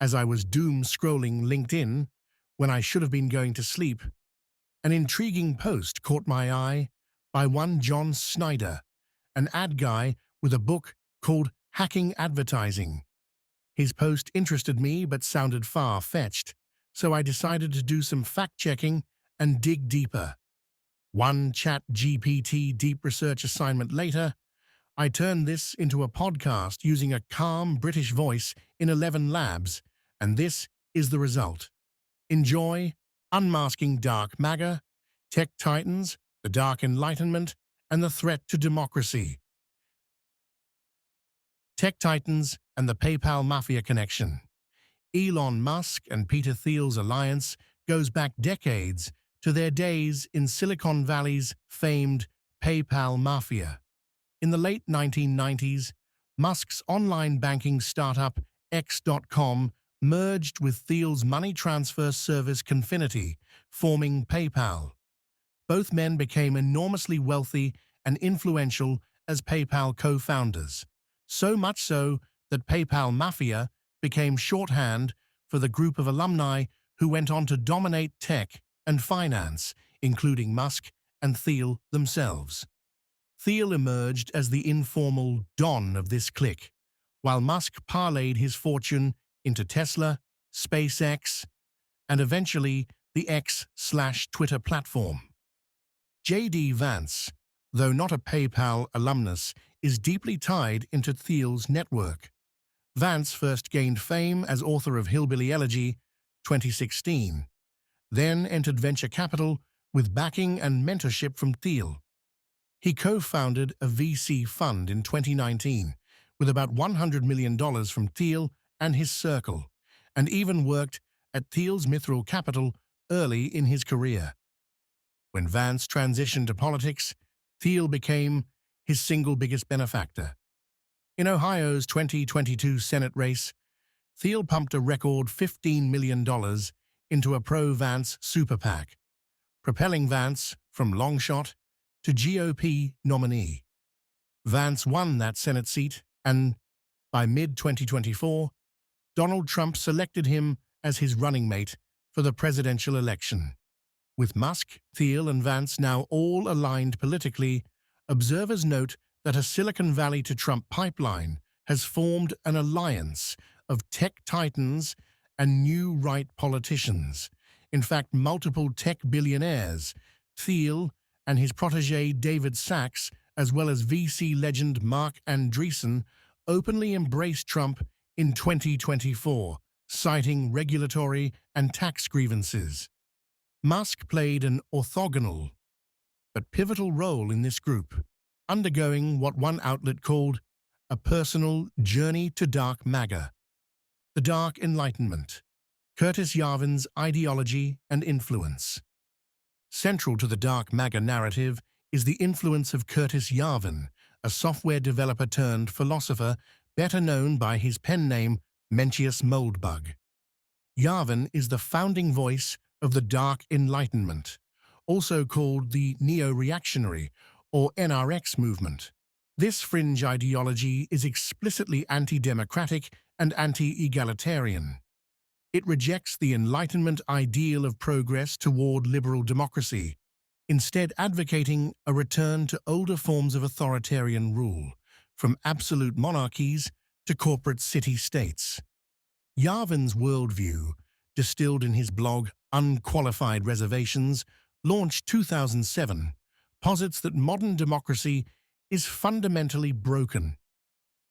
As I was doom-scrolling LinkedIn when I should have been going to sleep, an intriguing post caught my eye by one John Snyder, an ad guy with a book called Hacking Advertising. His post interested me but sounded far-fetched, so I decided to do some fact-checking and dig deeper. One ChatGPT deep research assignment later, I turned this into a podcast using a calm British voice in 11 labs, and this is the result. Enjoy Unmasking Dark MAGA, Tech Titans, the Dark Enlightenment, and the Threat to Democracy. Tech Titans and the PayPal Mafia connection. Elon Musk and Peter Thiel's alliance goes back decades to their days in Silicon Valley's famed PayPal Mafia. In the late 1990s, Musk's online banking startup X.com merged with Thiel's money transfer service Confinity, forming PayPal. Both men became enormously wealthy and influential as PayPal co-founders, so much so that PayPal Mafia became shorthand for the group of alumni who went on to dominate tech and finance, including Musk and Thiel themselves. Thiel emerged as the informal Don of this clique, while Musk parlayed his fortune into Tesla, SpaceX, and eventually the X/Twitter platform. J.D. Vance, though not a PayPal alumnus, is deeply tied into Thiel's network. Vance first gained fame as author of Hillbilly Elegy, 2016, then entered venture capital with backing and mentorship from Thiel. He co-founded a VC fund in 2019 with about $100 million from Thiel and his circle, and even worked at Thiel's Mithril Capital early in his career. When Vance transitioned to politics, Thiel became his single biggest benefactor. In Ohio's 2022 Senate race, Thiel pumped a record $15 million into a pro-Vance super PAC, propelling Vance from long shot to GOP nominee. Vance won that Senate seat, and by mid-2024, Donald Trump selected him as his running mate for the presidential election. With Musk, Thiel, and Vance now all aligned politically, observers note that a Silicon Valley to Trump pipeline has formed an alliance of tech titans and new right politicians. In fact, multiple tech billionaires, Thiel and his protege David Sachs, as well as VC legend Mark Andreessen, openly embraced Trump in 2024, citing regulatory and tax grievances. Musk played an orthogonal but pivotal role in this group, undergoing what one outlet called a personal journey to dark MAGA. The Dark Enlightenment, Curtis Yarvin's ideology and influence. Central to the dark MAGA narrative is the influence of Curtis Yarvin, a software developer turned philosopher better known by his pen name Mencius Moldbug. Yarvin is the founding voice of the Dark Enlightenment, also called the Neo-Reactionary or NRX movement. This fringe ideology is explicitly anti-democratic and anti-egalitarian. It rejects the Enlightenment ideal of progress toward liberal democracy, instead advocating a return to older forms of authoritarian rule, from absolute monarchies to corporate city-states. Yarvin's worldview, distilled in his blog Unqualified Reservations, launched 2007, posits that modern democracy is fundamentally broken.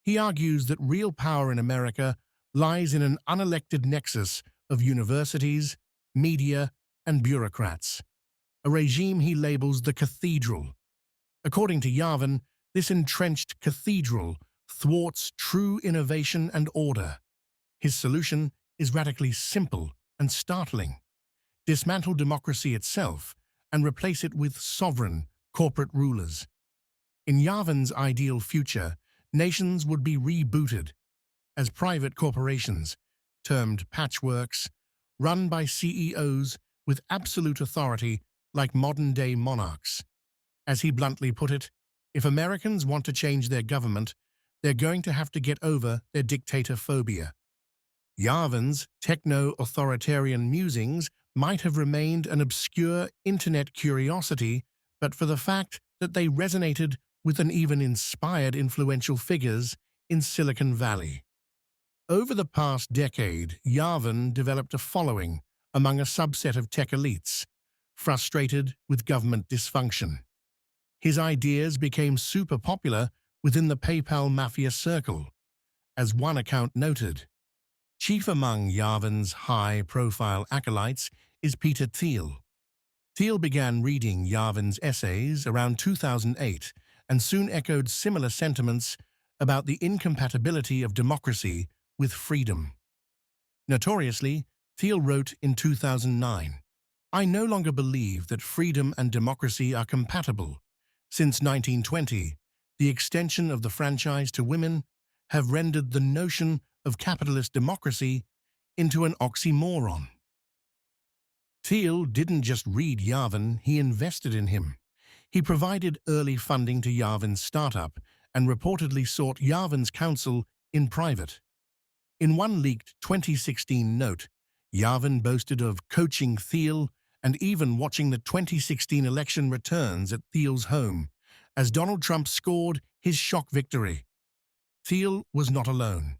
He argues that real power in America lies in an unelected nexus of universities, media, and bureaucrats, a regime he labels the cathedral. According to Yarvin, this entrenched cathedral thwarts true innovation and order. His solution is radically simple and startling. Dismantle democracy itself and replace it with sovereign, corporate rulers. In Yarvin's ideal future, nations would be rebooted as private corporations, termed patchworks, run by CEOs with absolute authority like modern-day monarchs. As he bluntly put it, if Americans want to change their government, they're going to have to get over their dictator phobia. Yavin's techno-authoritarian musings might have remained an obscure internet curiosity, but for the fact that they resonated with and even inspired influential figures in Silicon Valley. Over the past decade, Yavin developed a following among a subset of tech elites, frustrated with government dysfunction. His ideas became super popular within the PayPal mafia circle. As one account noted, chief among Yavin's high-profile acolytes is Peter Thiel. Thiel began reading Yavin's essays around 2008 and soon echoed similar sentiments about the incompatibility of democracy with freedom. Notoriously, Thiel wrote in 2009, "I no longer believe that freedom and democracy are compatible. Since 1920, the extension of the franchise to women have rendered the notion of capitalist democracy into an oxymoron." Thiel didn't just read Yavin, he invested in him. He provided early funding to Yavin's startup and reportedly sought Yavin's counsel in private. In one leaked 2016 note, Yavin boasted of coaching Thiel and even watching the 2016 election returns at Thiel's home, as Donald Trump scored his shock victory. Thiel was not alone.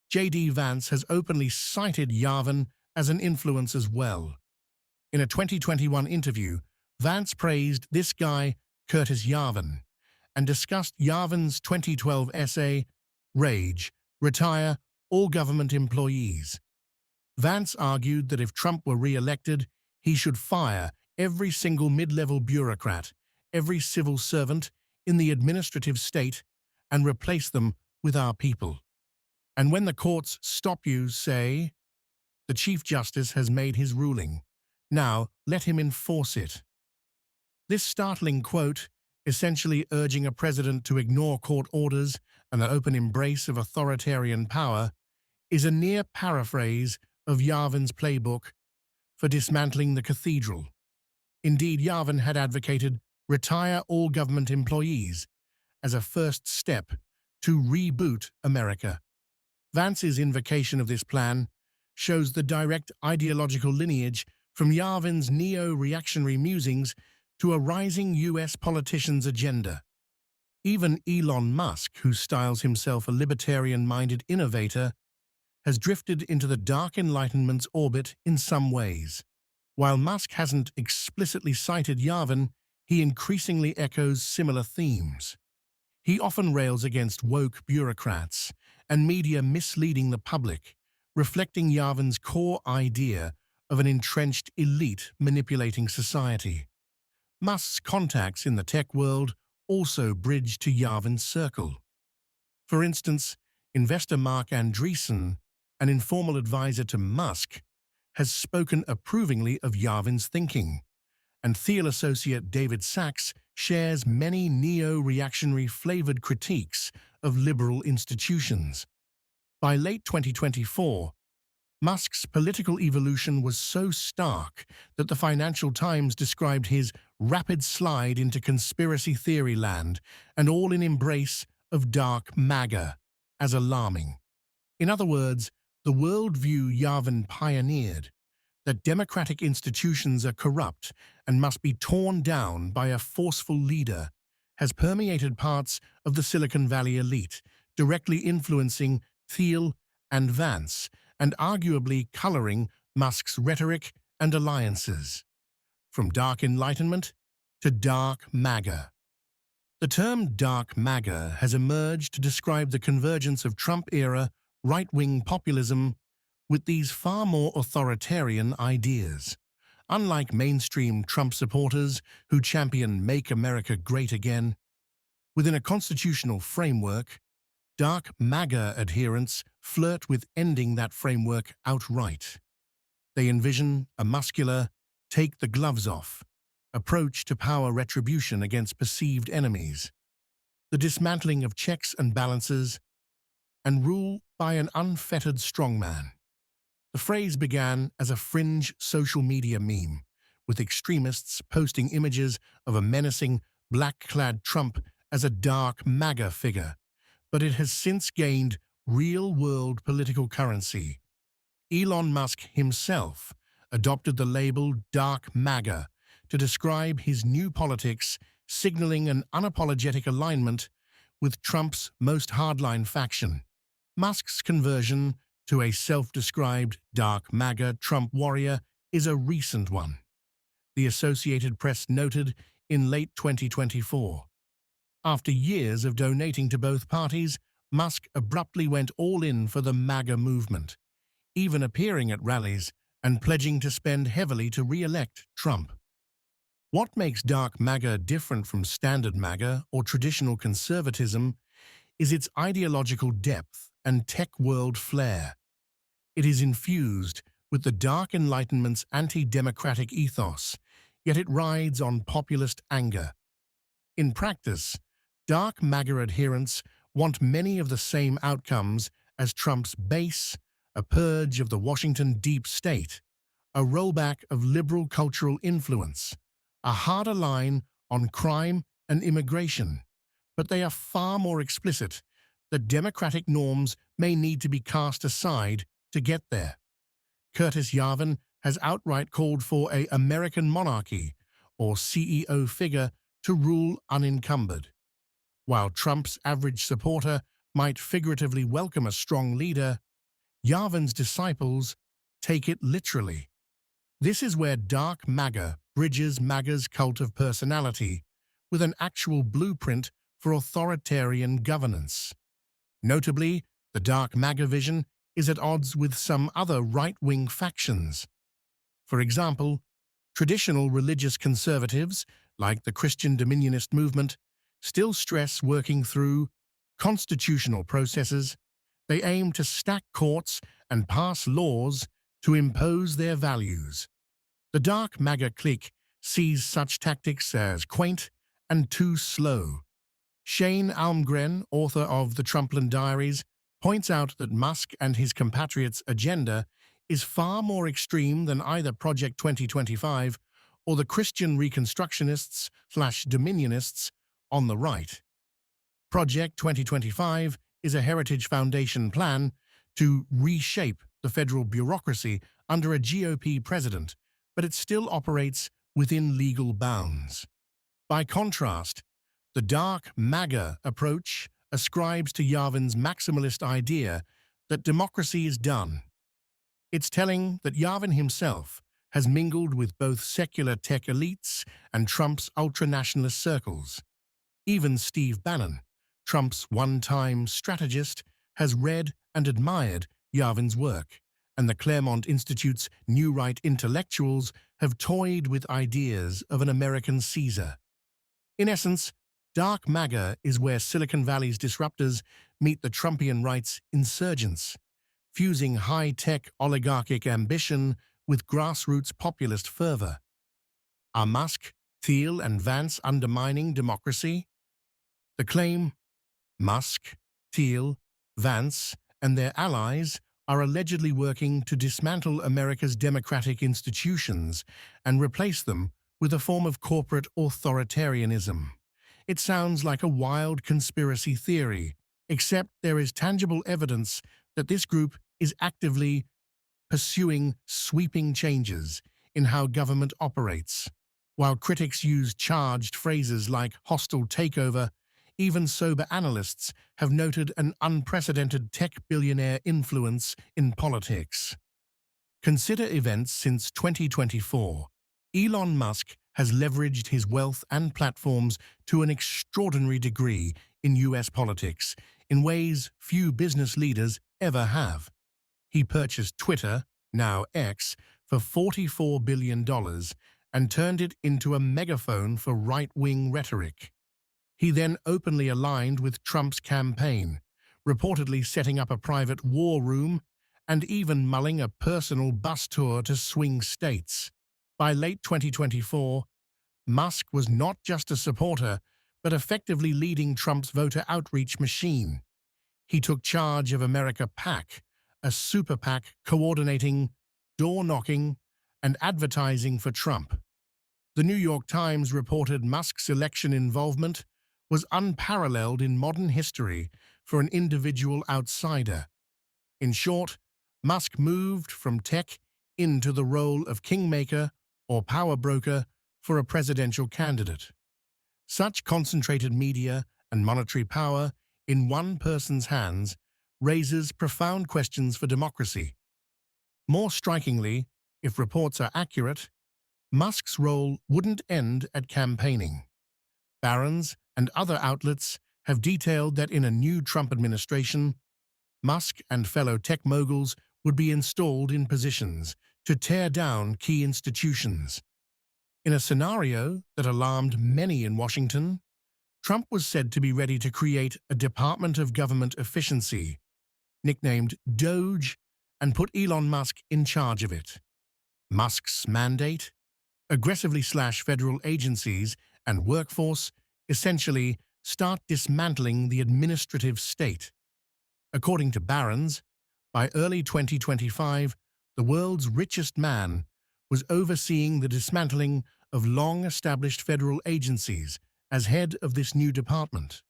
J.D. Vance has openly cited Yavin as an influence as well. In a 2021 interview, Vance praised this guy, Curtis Yavin, and discussed Yavin's 2012 essay, Rage, Retire All Government Employees. Vance argued that if Trump were re-elected, he should fire every single mid-level bureaucrat, every civil servant in the administrative state, and replace them with our people. And when the courts stop you, say, the Chief Justice has made his ruling. Now, let him enforce it. This startling quote, essentially urging a president to ignore court orders and an open embrace of authoritarian power, is a near paraphrase of Yavin's playbook for dismantling the cathedral. Indeed, Yavin had advocated retire all government employees as a first step to reboot America. Vance's invocation of this plan shows the direct ideological lineage from Yavin's neo-reactionary musings to a rising U.S. politician's agenda. Even Elon Musk, who styles himself a libertarian-minded innovator, has drifted into the dark Enlightenment's orbit in some ways. While Musk hasn't explicitly cited Yavin, he increasingly echoes similar themes. He often rails against woke bureaucrats and media misleading the public, reflecting Yavin's core idea of an entrenched elite manipulating society. Musk's contacts in the tech world also bridge to Yavin's circle. For instance, investor Mark Andreessen, an informal advisor to Musk, has spoken approvingly of Yavin's thinking, and Thiel associate David Sachs shares many neo-reactionary flavored critiques of liberal institutions. By late 2024, Musk's political evolution was so stark that the Financial Times described his rapid slide into conspiracy theory land and all-in embrace of dark MAGA as alarming. In other words, the worldview Yavin pioneered, that democratic institutions are corrupt and must be torn down by a forceful leader, has permeated parts of the Silicon Valley elite, directly influencing Thiel and Vance, and arguably coloring Musk's rhetoric and alliances. From dark Enlightenment to dark MAGA. The term dark MAGA has emerged to describe the convergence of Trump-era right-wing populism with these far more authoritarian ideas. Unlike mainstream Trump supporters who champion Make America Great Again, within a constitutional framework, dark MAGA adherents flirt with ending that framework outright. They envision a muscular, take the gloves off approach to power retribution against perceived enemies, the dismantling of checks and balances, and rule by an unfettered strongman. The phrase began as a fringe social media meme, with extremists posting images of a menacing, black-clad Trump as a dark MAGA figure, but it has since gained real-world political currency. Elon Musk himself adopted the label Dark MAGA to describe his new politics, signaling an unapologetic alignment with Trump's most hardline faction. Musk's conversion to a self-described Dark MAGA Trump warrior is a recent one. The Associated Press noted in late 2024. After years of donating to both parties, Musk abruptly went all in for the MAGA movement, even appearing at rallies and pledging to spend heavily to re-elect Trump. What makes Dark MAGA different from standard MAGA or traditional conservatism is its ideological depth and tech world flair. It is infused with the dark Enlightenment's anti-democratic ethos, yet it rides on populist anger. In practice, Dark MAGA adherents want many of the same outcomes as Trump's base: a purge of the Washington deep state, a rollback of liberal cultural influence, a harder line on crime and immigration. But they are far more explicit that democratic norms may need to be cast aside to get there. Curtis Yarvin has outright called for an American monarchy or CEO figure to rule unencumbered. While Trump's average supporter might figuratively welcome a strong leader, Yarvin's disciples take it literally. This is where Dark MAGA bridges MAGA's cult of personality with an actual blueprint for authoritarian governance. Notably, the Dark MAGA vision is at odds with some other right-wing factions. For example, traditional religious conservatives, like the Christian Dominionist movement, still stress working through constitutional processes. They aim to stack courts and pass laws to impose their values. The Dark MAGA clique sees such tactics as quaint and too slow. Shane Almgren, author of The Trumpland Diaries, points out that Musk and his compatriots' agenda is far more extreme than either Project 2025 or the Christian Reconstructionists/Dominionists on the right. Project 2025 is a Heritage Foundation plan to reshape the federal bureaucracy under a GOP president, but it still operates within legal bounds. By contrast, the Dark MAGA approach ascribes to Yarvin's maximalist idea that democracy is done. It's telling that Yarvin himself has mingled with both secular tech elites and Trump's ultra-nationalist circles. Even Steve Bannon, Trump's one-time strategist, has read and admired Yarvin's work, and the Claremont Institute's New Right intellectuals have toyed with ideas of an American Caesar. In essence, Dark MAGA is where Silicon Valley's disruptors meet the Trumpian right's insurgents, fusing high-tech oligarchic ambition with grassroots populist fervor. Are Musk, Thiel, and Vance undermining democracy? The claim: Musk, Thiel, Vance, and their allies are allegedly working to dismantle America's democratic institutions and replace them with a form of corporate authoritarianism. It sounds like a wild conspiracy theory, except there is tangible evidence that this group is actively pursuing sweeping changes in how government operates. While critics use charged phrases like hostile takeover, even sober analysts have noted an unprecedented tech billionaire influence in politics. Consider events since 2024. Elon Musk has leveraged his wealth and platforms to an extraordinary degree in US politics in ways few business leaders ever have. He purchased Twitter, now X, for $44 billion and turned it into a megaphone for right-wing rhetoric. He then openly aligned with Trump's campaign, reportedly setting up a private war room and even mulling a personal bus tour to swing states. By late 2024, Musk was not just a supporter, but effectively leading Trump's voter outreach machine. He took charge of America PAC, a super PAC coordinating door-knocking and advertising for Trump. The New York Times reported Musk's election involvement was unparalleled in modern history for an individual outsider. In short, Musk moved from tech into the role of kingmaker or power broker for a presidential candidate. Such concentrated media and monetary power in one person's hands raises profound questions for democracy. More strikingly, if reports are accurate, Musk's role wouldn't end at campaigning. Barron's and other outlets have detailed that in a new Trump administration, Musk and fellow tech moguls would be installed in positions to tear down key institutions. In a scenario that alarmed many in Washington, Trump was said to be ready to create a Department of Government Efficiency, nicknamed DOGE, and put Elon Musk in charge of it. Musk's mandate? Aggressively slash federal agencies and workforce, essentially start dismantling the administrative state. According to Barron's, by early 2025, the world's richest man was overseeing the dismantling of long-established federal agencies as head of this new department.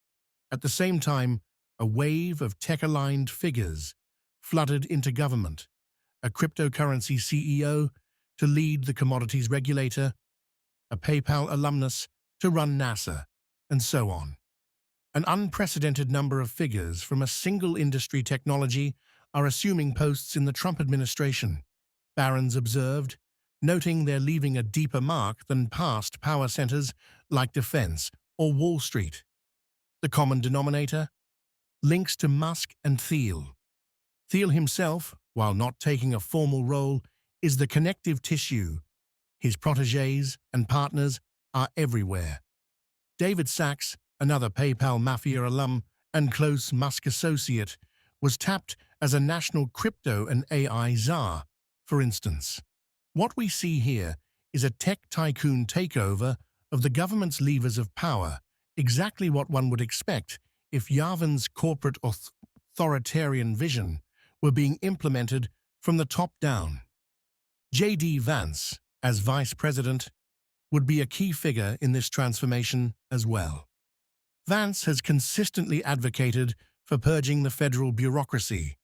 At the same time, a wave of tech-aligned figures flooded into government, a cryptocurrency CEO to lead the commodities regulator, a PayPal alumnus to run NASA, and so on. An unprecedented number of figures from a single industry technology are assuming posts in the Trump administration, Barron's observed, noting they're leaving a deeper mark than past power centers like defense or Wall Street. The common denominator? Links to Musk and Thiel. Thiel himself, while not taking a formal role, is the connective tissue. His protégés and partners are everywhere. David Sachs, another PayPal Mafia alum and close Musk associate, was tapped as a national crypto and AI czar, for instance. What we see here is a tech tycoon takeover of the government's levers of power, exactly what one would expect if Yavin's corporate authoritarian vision were being implemented from the top down. J.D. Vance, as vice president, would be a key figure in this transformation as well. Vance has consistently advocated for purging the federal bureaucracy.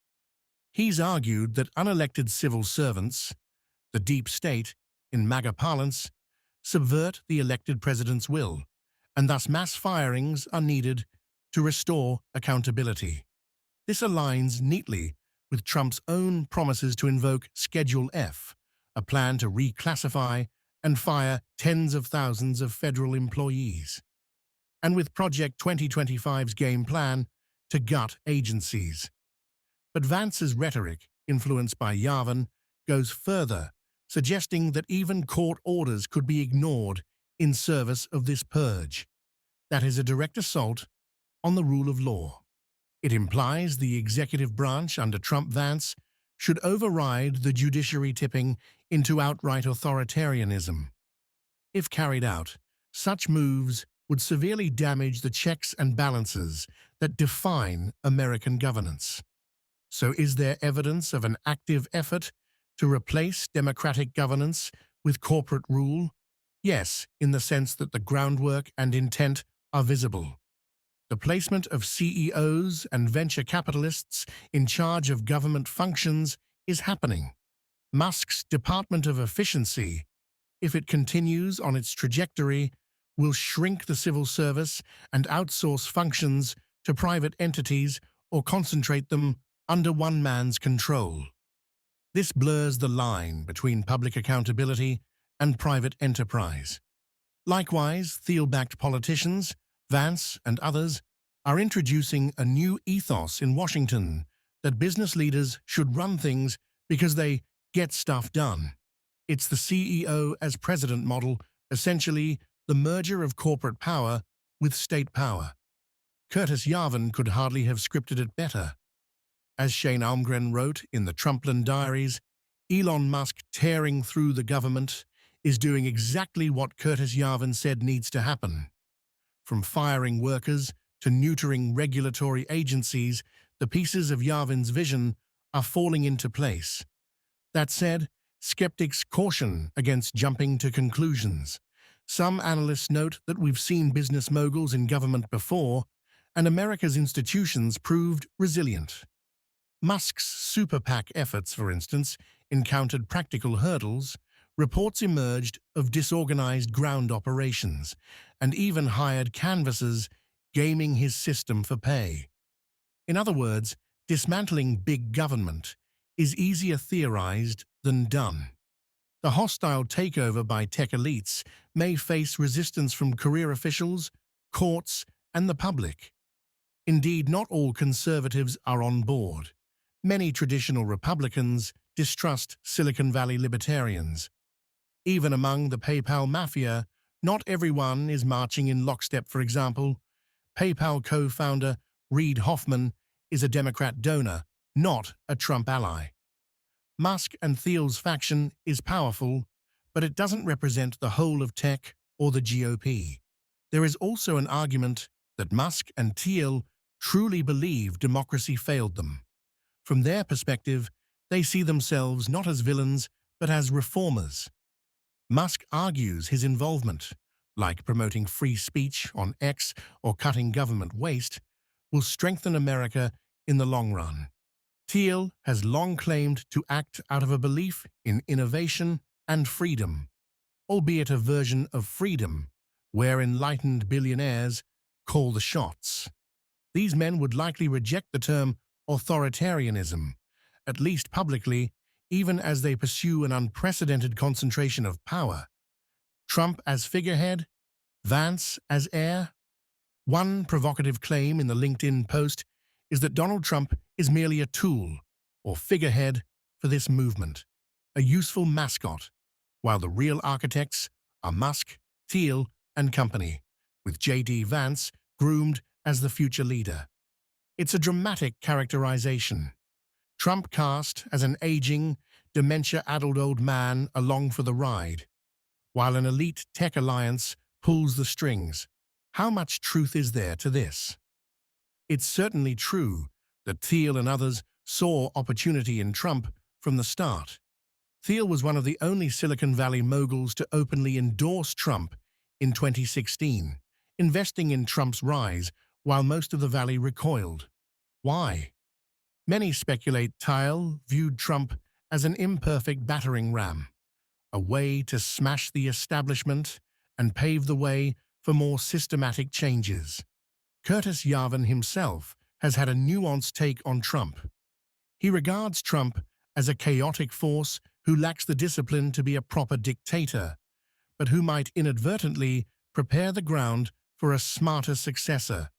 He's argued that unelected civil servants, the deep state, in MAGA parlance, subvert the elected president's will, and thus mass firings are needed to restore accountability. This aligns neatly with Trump's own promises to invoke Schedule F, a plan to reclassify and fire tens of thousands of federal employees, and with Project 2025's game plan to gut agencies. But Vance's rhetoric, influenced by Yavin, goes further, suggesting that even court orders could be ignored in service of this purge. That is a direct assault on the rule of law. It implies the executive branch under Trump-Vance should override the judiciary, tipping into outright authoritarianism. If carried out, such moves would severely damage the checks and balances that define American governance. So is there evidence of an active effort to replace democratic governance with corporate rule? Yes, in the sense that the groundwork and intent are visible. The placement of CEOs and venture capitalists in charge of government functions is happening. Musk's Department of Efficiency, if it continues on its trajectory, will shrink the civil service and outsource functions to private entities or concentrate them under one man's control. This blurs the line between public accountability and private enterprise. Likewise, Thiel-backed politicians, Vance and others, are introducing a new ethos in Washington that business leaders should run things because they get stuff done. It's the CEO as president model, essentially the merger of corporate power with state power. Curtis Yarvin could hardly have scripted it better. As Shane Almgren wrote in the Trumpland Diaries, Elon Musk tearing through the government is doing exactly what Curtis Yarvin said needs to happen. From firing workers to neutering regulatory agencies, the pieces of Yarvin's vision are falling into place. That said, skeptics caution against jumping to conclusions. Some analysts note that we've seen business moguls in government before, and America's institutions proved resilient. Musk's super PAC efforts, for instance, encountered practical hurdles. Reports emerged of disorganized ground operations and even hired canvassers gaming his system for pay. In other words, dismantling big government is easier theorized than done. The hostile takeover by tech elites may face resistance from career officials, courts, and the public. Indeed, not all conservatives are on board. Many traditional Republicans distrust Silicon Valley libertarians. Even among the PayPal mafia, not everyone is marching in lockstep. For example, PayPal co-founder Reid Hoffman is a Democrat donor, not a Trump ally. Musk and Thiel's faction is powerful, but it doesn't represent the whole of tech or the GOP. There is also an argument that Musk and Thiel truly believe democracy failed them. From their perspective, they see themselves not as villains, but as reformers. Musk argues his involvement, like promoting free speech on X or cutting government waste, will strengthen America in the long run. Thiel has long claimed to act out of a belief in innovation and freedom, albeit a version of freedom where enlightened billionaires call the shots. These men would likely reject the term authoritarianism, at least publicly, even as they pursue an unprecedented concentration of power. Trump as figurehead, Vance as heir. One provocative claim in the LinkedIn post is that Donald Trump is merely a tool or figurehead for this movement, a useful mascot, while the real architects are Musk, Thiel, and company, with J.D. Vance groomed as the future leader. It's a dramatic characterization. Trump cast as an aging, dementia-addled old man along for the ride, while an elite tech alliance pulls the strings. How much truth is there to this? It's certainly true that Thiel and others saw opportunity in Trump from the start. Thiel was one of the only Silicon Valley moguls to openly endorse Trump in 2016, investing in Trump's rise while most of the Valley recoiled. Why? Many speculate Thiel viewed Trump as an imperfect battering ram, a way to smash the establishment and pave the way for more systematic changes. Curtis Yarvin himself has had a nuanced take on Trump. He regards Trump as a chaotic force who lacks the discipline to be a proper dictator, but who might inadvertently prepare the ground for a smarter successor.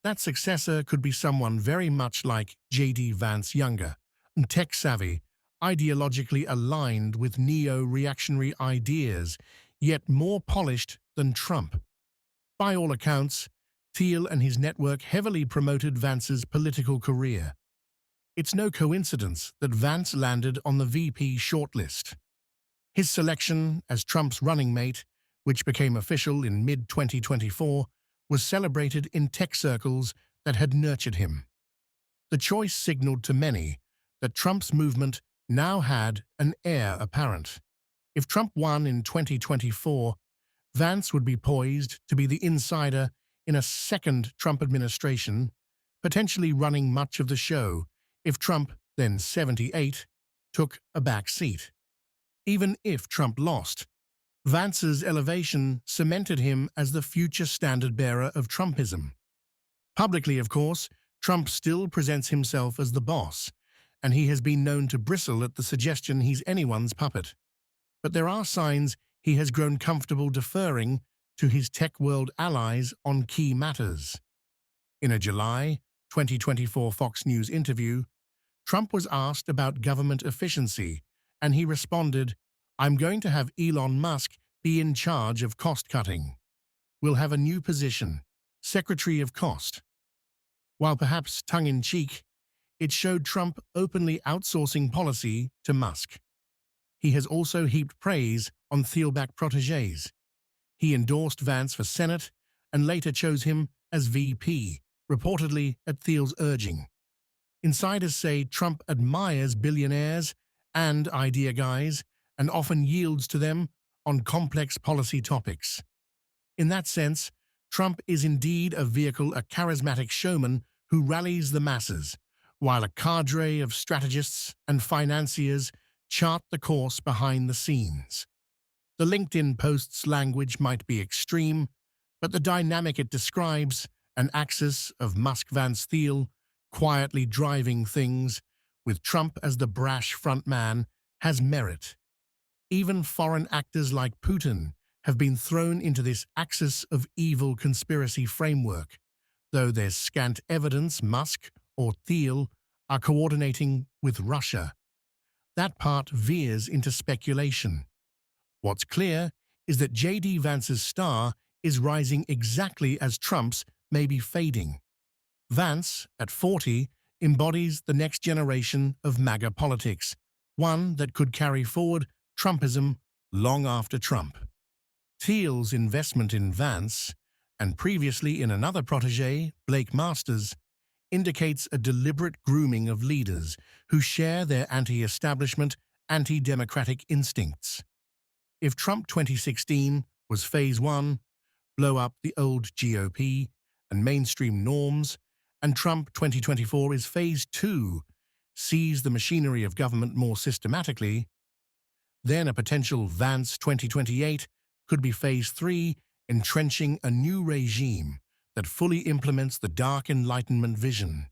That successor could be someone very much like J.D. Vance younger, and tech-savvy, ideologically aligned with neo-reactionary ideas, yet more polished than Trump. By all accounts, Thiel and his network heavily promoted Vance's political career. It's no coincidence that Vance landed on the VP shortlist. His selection as Trump's running mate, which became official in mid-2024, was celebrated in tech circles that had nurtured him. The choice signaled to many that Trump's movement now had an heir apparent. If Trump won in 2024, Vance would be poised to be the insider in a second Trump administration, potentially running much of the show if Trump, then 78, took a back seat. Even if Trump lost, Vance's elevation cemented him as the future standard-bearer of Trumpism. Publicly, of course, Trump still presents himself as the boss, and he has been known to bristle at the suggestion he's anyone's puppet. But there are signs he has grown comfortable deferring to his tech world allies on key matters. In a July 2024 Fox News interview, Trump was asked about government efficiency, and he responded, "I'm going to have Elon Musk be in charge of cost-cutting. We'll have a new position, Secretary of Cost." While perhaps tongue-in-cheek, it showed Trump openly outsourcing policy to Musk. He has also heaped praise on Thiel-backed protégés. He endorsed Vance for Senate and later chose him as VP, reportedly at Thiel's urging. Insiders say Trump admires billionaires and idea guys and often yields to them on complex policy topics. In that sense, Trump is indeed a charismatic showman who rallies the masses, while a cadre of strategists and financiers chart the course behind the scenes. The LinkedIn post's language might be extreme, but the dynamic it describes, an axis of Musk-Vance Thiel quietly driving things, with Trump as the brash frontman, has merit. Even foreign actors like Putin have been thrown into this axis of evil conspiracy framework, though there's scant evidence Musk or Thiel are coordinating with Russia. That part veers into speculation. What's clear is that J.D. Vance's star is rising exactly as Trump's may be fading. Vance, at 40, embodies the next generation of MAGA politics, one that could carry forward Trumpism long after Trump. Thiel's investment in Vance, and previously in another protege, Blake Masters, indicates a deliberate grooming of leaders who share their anti-establishment, anti-democratic instincts. If Trump 2016 was phase 1, blow up the old GOP and mainstream norms, and Trump 2024 is phase 2, seize the machinery of government more systematically, then a potential Vance 2028 could be phase 3, entrenching a new regime that fully implements the dark Enlightenment vision.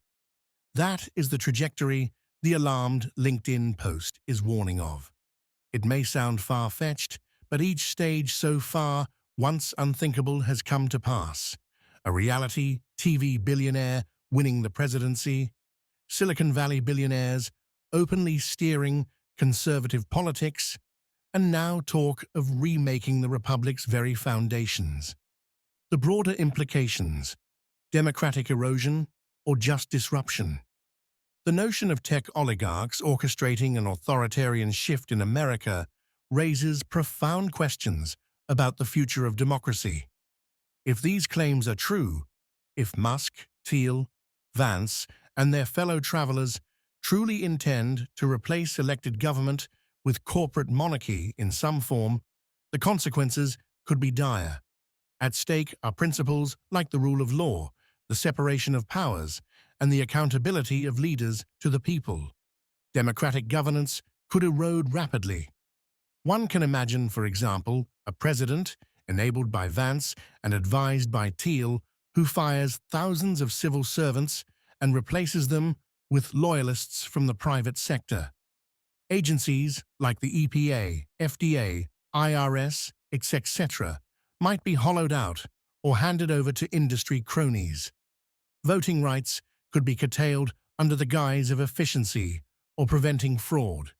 That is the trajectory the alarmed LinkedIn post is warning of. It may sound far-fetched, but each stage so far, once unthinkable, has come to pass. A reality TV billionaire winning the presidency, Silicon Valley billionaires openly steering conservative politics, and now talk of remaking the republic's very foundations. The broader implications: democratic erosion or just disruption? The notion of tech oligarchs orchestrating an authoritarian shift in America raises profound questions about the future of democracy. If these claims are true, if Musk, Thiel, Vance, and their fellow travelers truly intend to replace elected government with corporate monarchy in some form, the consequences could be dire. At stake are principles like the rule of law, the separation of powers, and the accountability of leaders to the people. Democratic governance could erode rapidly. One can imagine, for example, a president, enabled by Vance and advised by Thiel, who fires thousands of civil servants and replaces them with loyalists from the private sector. Agencies like the EPA, FDA, IRS, etc. might be hollowed out or handed over to industry cronies. Voting rights could be curtailed under the guise of efficiency or preventing fraud.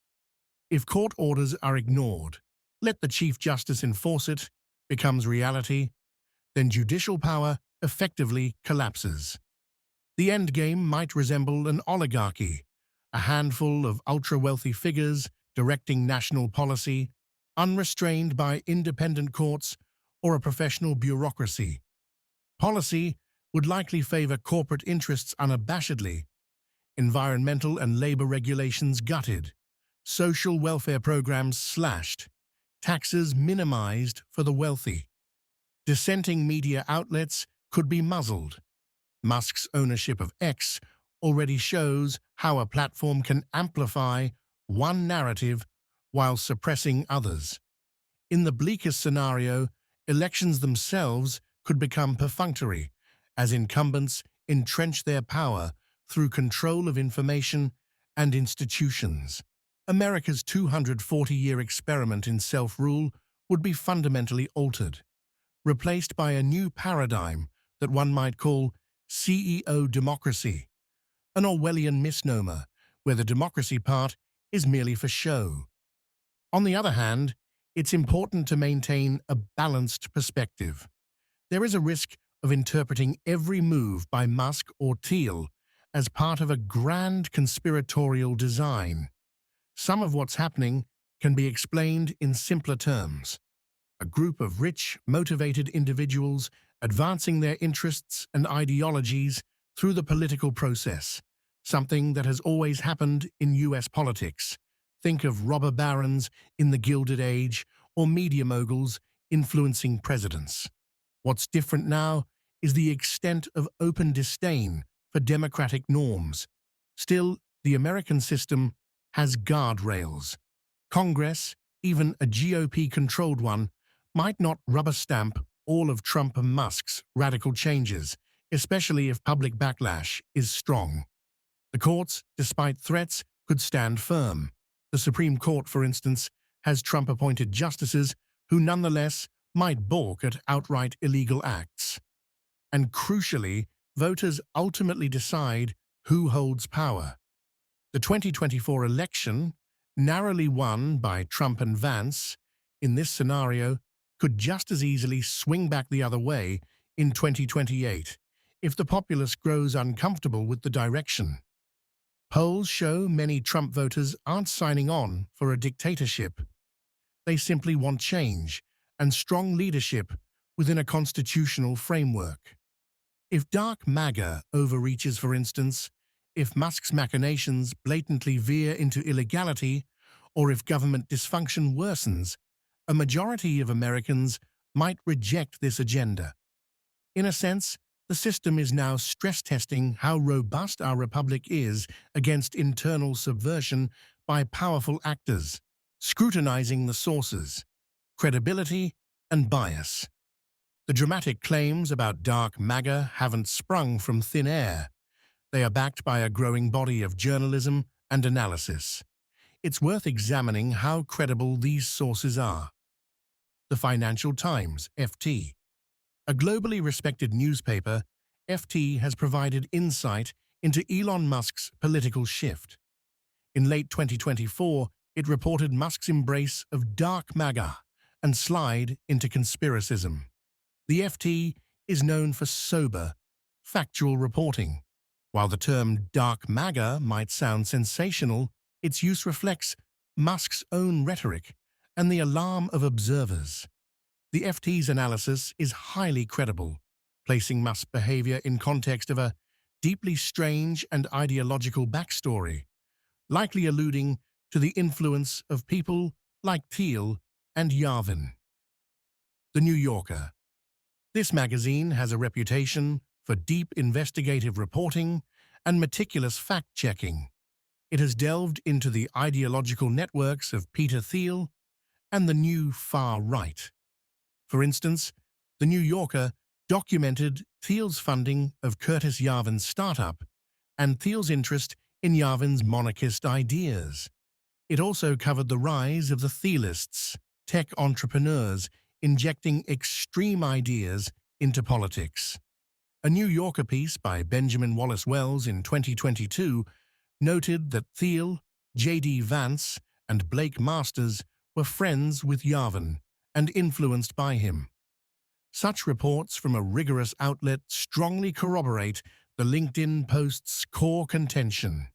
If court orders are ignored, let the Chief Justice enforce it, becomes reality, then judicial power effectively collapses. The endgame might resemble an oligarchy, a handful of ultra-wealthy figures directing national policy, unrestrained by independent courts or a professional bureaucracy. Policy would likely favor corporate interests unabashedly, environmental and labor regulations gutted, social welfare programs slashed, taxes minimized for the wealthy. Dissenting media outlets could be muzzled. Musk's ownership of X already shows how a platform can amplify one narrative while suppressing others. In the bleakest scenario, elections themselves could become perfunctory, as incumbents entrench their power through control of information and institutions. America's 240-year experiment in self-rule would be fundamentally altered, replaced by a new paradigm that one might call CEO democracy, an Orwellian misnomer where the democracy part is merely for show. On the other hand, it's important to maintain a balanced perspective. There is a risk of interpreting every move by Musk or Thiel as part of a grand conspiratorial design. Some of what's happening can be explained in simpler terms. A group of rich, motivated individuals advancing their interests and ideologies through the political process, something that has always happened in US politics. Think of robber barons in the Gilded Age or media moguls influencing presidents. What's different now is the extent of open disdain for democratic norms. Still, the American system has guardrails. Congress, even a GOP-controlled one, might not rubber stamp all of Trump and Musk's radical changes, especially if public backlash is strong. The courts, despite threats, could stand firm. The Supreme Court, for instance, has Trump-appointed justices who nonetheless might balk at outright illegal acts. And crucially, voters ultimately decide who holds power. The 2024 election, narrowly won by Trump and Vance, in this scenario, could just as easily swing back the other way in 2028 if the populace grows uncomfortable with the direction. Polls show many Trump voters aren't signing on for a dictatorship. They simply want change and strong leadership within a constitutional framework. If dark MAGA overreaches, for instance, if Musk's machinations blatantly veer into illegality, or if government dysfunction worsens, a majority of Americans might reject this agenda. In a sense, the system is now stress-testing how robust our republic is against internal subversion by powerful actors, scrutinizing the sources, credibility, and bias. The dramatic claims about dark MAGA haven't sprung from thin air. They are backed by a growing body of journalism and analysis. It's worth examining how credible these sources are. The Financial Times, FT. A globally respected newspaper, FT has provided insight into Elon Musk's political shift. In late 2024, it reported Musk's embrace of dark MAGA and slide into conspiracism. The FT is known for sober, factual reporting. While the term dark MAGA might sound sensational, its use reflects Musk's own rhetoric and the alarm of observers. The FT's analysis is highly credible, placing Musk's behavior in context of a deeply strange and ideological backstory, likely alluding to the influence of people like Thiel and Yavin. The New Yorker. This magazine has a reputation for deep investigative reporting and meticulous fact-checking. It has delved into the ideological networks of Peter Thiel and the new far right. For instance, The New Yorker documented Thiel's funding of Curtis Yarvin's startup and Thiel's interest in Yarvin's monarchist ideas. It also covered the rise of the Thielists, tech entrepreneurs injecting extreme ideas into politics. A New Yorker piece by Benjamin Wallace Wells in 2022 noted that Thiel, J.D. Vance, and Blake Masters were friends with Yavin and influenced by him. Such reports from a rigorous outlet strongly corroborate the LinkedIn post's core contention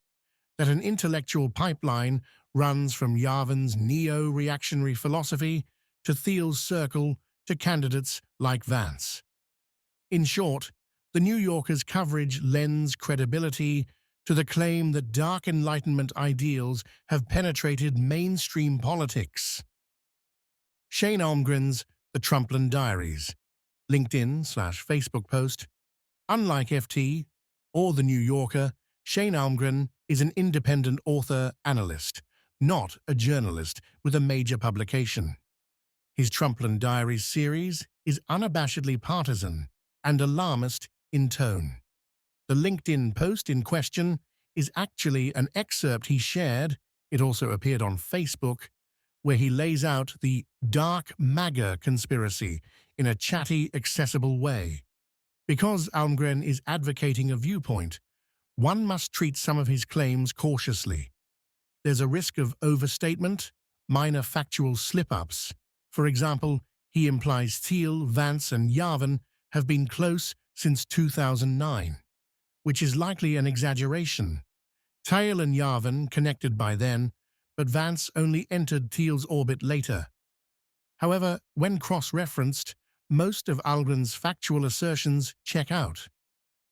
that an intellectual pipeline runs from Yavin's neo-reactionary philosophy to Thiel's circle to candidates like Vance. In short, the New Yorker's coverage lends credibility to the claim that dark Enlightenment ideals have penetrated mainstream politics. Shane Almgren's The Trumpland Diaries, LinkedIn/Facebook post. Unlike FT or The New Yorker, Shane Almgren is an independent author-analyst, not a journalist with a major publication. His Trumpland Diaries series is unabashedly partisan and alarmist in tone. The LinkedIn post in question is actually an excerpt he shared, it also appeared on Facebook, where he lays out the dark MAGA conspiracy in a chatty, accessible way. Because Almgren is advocating a viewpoint, one must treat some of his claims cautiously. There's a risk of overstatement, minor factual slip-ups. For example, he implies Thiel, Vance, and Yavin have been close since 2009, which is likely an exaggeration. Thiel and Yavin connected by then, but Vance only entered Thiel's orbit later. However, when cross-referenced, most of Almgren's factual assertions check out.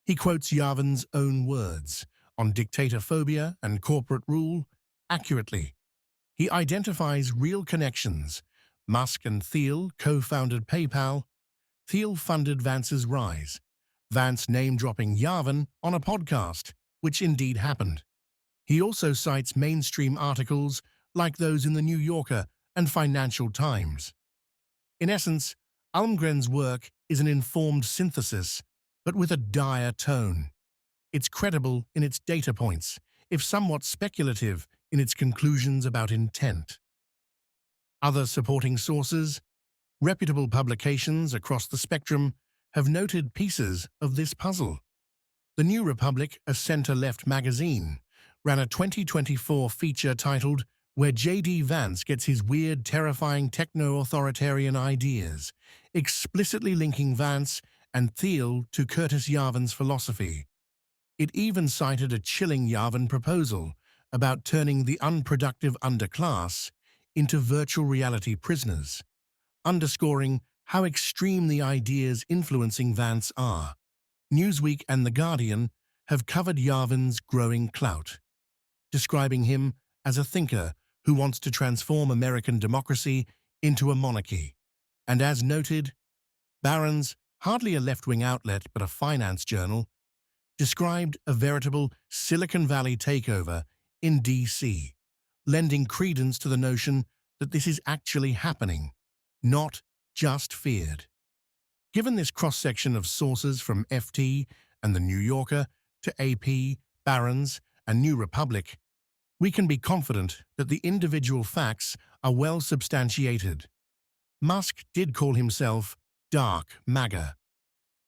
He quotes Yavin's own words on dictatorphobia and corporate rule accurately. He identifies real connections. Musk and Thiel co-founded PayPal. Thiel funded Vance's rise. Vance name-dropping Yavin on a podcast, which indeed happened. He also cites mainstream articles like those in the New Yorker and Financial Times. In essence, Almgren's work is an informed synthesis, but with a dire tone. It's credible in its data points, if somewhat speculative in its conclusions about intent. Other supporting sources, reputable publications across the spectrum, have noted pieces of this puzzle. The New Republic, a center-left magazine, ran a 2024 feature titled Where J.D. Vance Gets His Weird, Terrifying Techno-Authoritarian Ideas, explicitly linking Vance and Thiel to Curtis Yarvin's philosophy. It even cited a chilling Yarvin proposal about turning the unproductive underclass into virtual reality prisoners, underscoring how extreme the ideas influencing Vance are. Newsweek and The Guardian have covered Yarvin's growing clout, describing him as a thinker who wants to transform American democracy into a monarchy. And as noted, Barron's, hardly a left-wing outlet but a finance journal, described a veritable Silicon Valley takeover in D.C., lending credence to the notion that this is actually happening, not just feared. Given this cross-section of sources from FT and the New Yorker to AP, Barron's, and New Republic, we can be confident that the individual facts are well substantiated. Musk did call himself dark MAGA.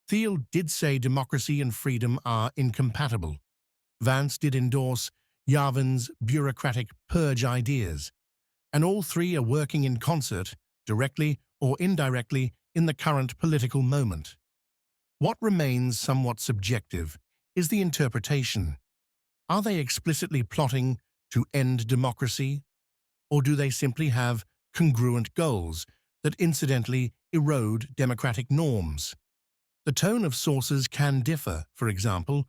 Thiel did say democracy and freedom are incompatible. Vance did endorse Yarvin's bureaucratic purge ideas, and all three are working in concert, directly or indirectly, in the current political moment. What remains somewhat subjective is the interpretation. Are they explicitly plotting to end democracy, or do they simply have congruent goals that incidentally erode democratic norms? The tone of sources can differ. For example,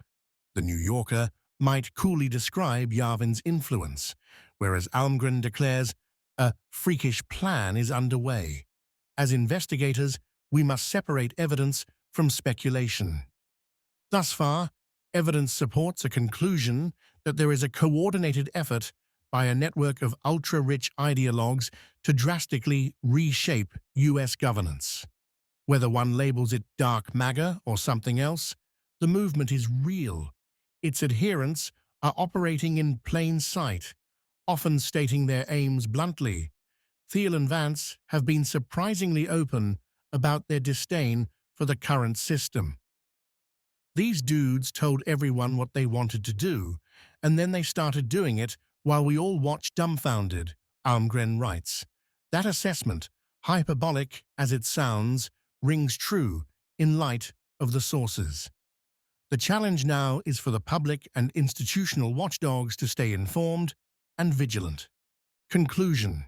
the New Yorker might coolly describe Yarvin's influence, whereas Almgren declares a freakish plan is underway. As investigators, we must separate evidence from speculation. Thus far, evidence supports a conclusion that there is a coordinated effort by a network of ultra-rich ideologues to drastically reshape U.S. governance. Whether one labels it dark MAGA or something else, the movement is real. Its adherents are operating in plain sight, often stating their aims bluntly. Thiel and Vance have been surprisingly open about their disdain for the current system. These dudes told everyone what they wanted to do, and then they started doing it while we all watched dumbfounded, Almgren writes. That assessment, hyperbolic as it sounds, rings true in light of the sources. The challenge now is for the public and institutional watchdogs to stay informed and vigilant. Conclusion.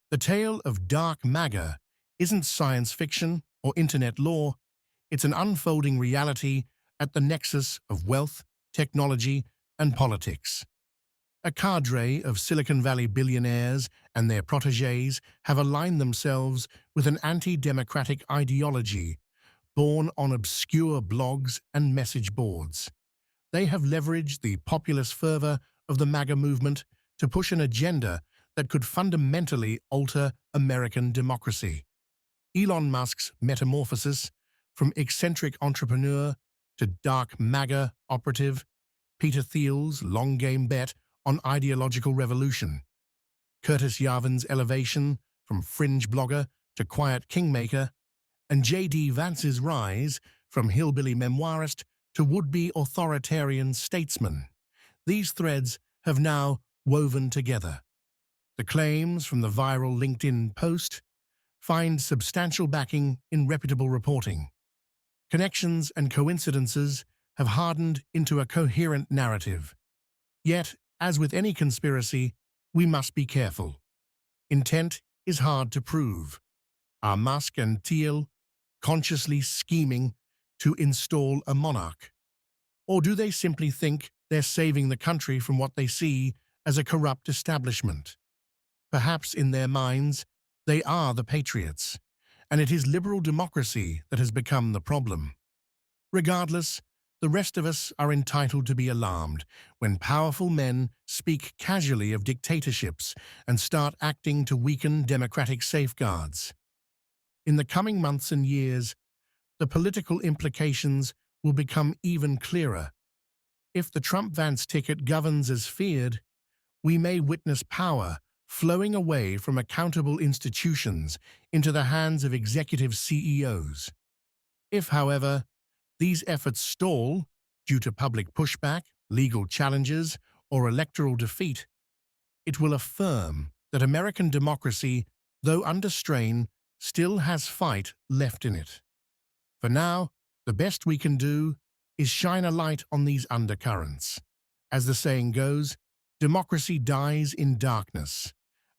The tale of dark MAGA isn't science fiction or internet lore, it's an unfolding reality at the nexus of wealth, technology, and politics. A cadre of Silicon Valley billionaires and their protégés have aligned themselves with an anti-democratic ideology born on obscure blogs and message boards. They have leveraged the populist fervor of the MAGA movement to push an agenda that could fundamentally alter American democracy. Elon Musk's metamorphosis from eccentric entrepreneur to dark MAGA operative, Peter Thiel's long-game bet on ideological revolution, Curtis Yarvin's elevation from fringe blogger to quiet kingmaker, and J.D. Vance's rise from hillbilly memoirist to would-be authoritarian statesman. These threads have now woven together. The claims from the viral LinkedIn post find substantial backing in reputable reporting. Connections and coincidences have hardened into a coherent narrative. Yet, as with any conspiracy, we must be careful. Intent is hard to prove. Are Musk and Thiel consciously scheming to install a monarch? Or do they simply think they're saving the country from what they see as a corrupt establishment? Perhaps in their minds, they are the patriots, and it is liberal democracy that has become the problem. Regardless, The rest of us are entitled to be alarmed when powerful men speak casually of dictatorships and start acting to weaken democratic safeguards. In the coming months and years, the political implications will become even clearer. If the Trump-Vance ticket governs as feared, we may witness power flowing away from accountable institutions into the hands of executive CEOs. If, however, these efforts stall due to public pushback, legal challenges, or electoral defeat, it will affirm that American democracy, though under strain, still has fight left in it. For now, the best we can do is shine a light on these undercurrents. As the saying goes, democracy dies in darkness,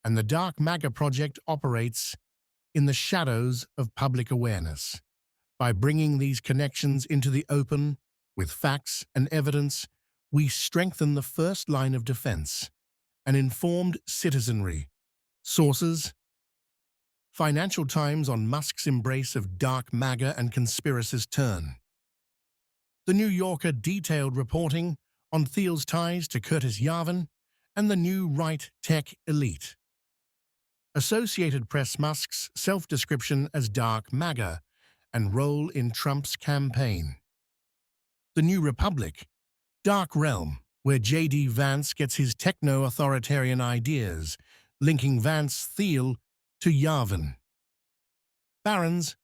and the Dark MAGA project operates in the shadows of public awareness. By bringing these connections into the open, with facts and evidence, we strengthen the first line of defense, an informed citizenry. Sources: Financial Times on Musk's embrace of Dark MAGA and conspiracist turn. The New Yorker detailed reporting on Thiel's ties to Curtis Yarvin and the new right tech elite. Associated Press: Musk's self-description as Dark MAGA and role in Trump's campaign. The New Republic: Dark Realm, where J.D. Vance gets his techno-authoritarian ideas, linking Vance-Thiel to Yarvin. Barron's: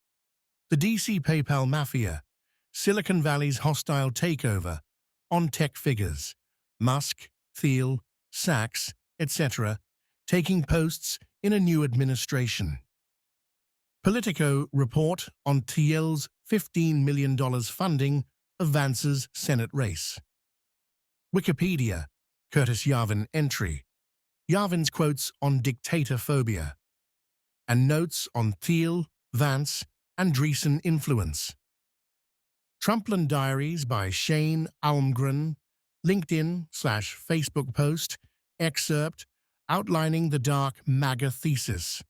The D.C. PayPal Mafia, Silicon Valley's hostile takeover, on tech figures, Musk, Thiel, Sachs, etc., taking posts in a new administration. Politico report on Thiel's $15 million funding of Vance's Senate race. Wikipedia: Curtis Yarvin entry, Yarvin's quotes on dictator-phobia, and notes on Thiel, Vance, Andreessen influence. Trumpland Diaries by Shane Almgren, LinkedIn/Facebook post, excerpt outlining the Dark MAGA thesis.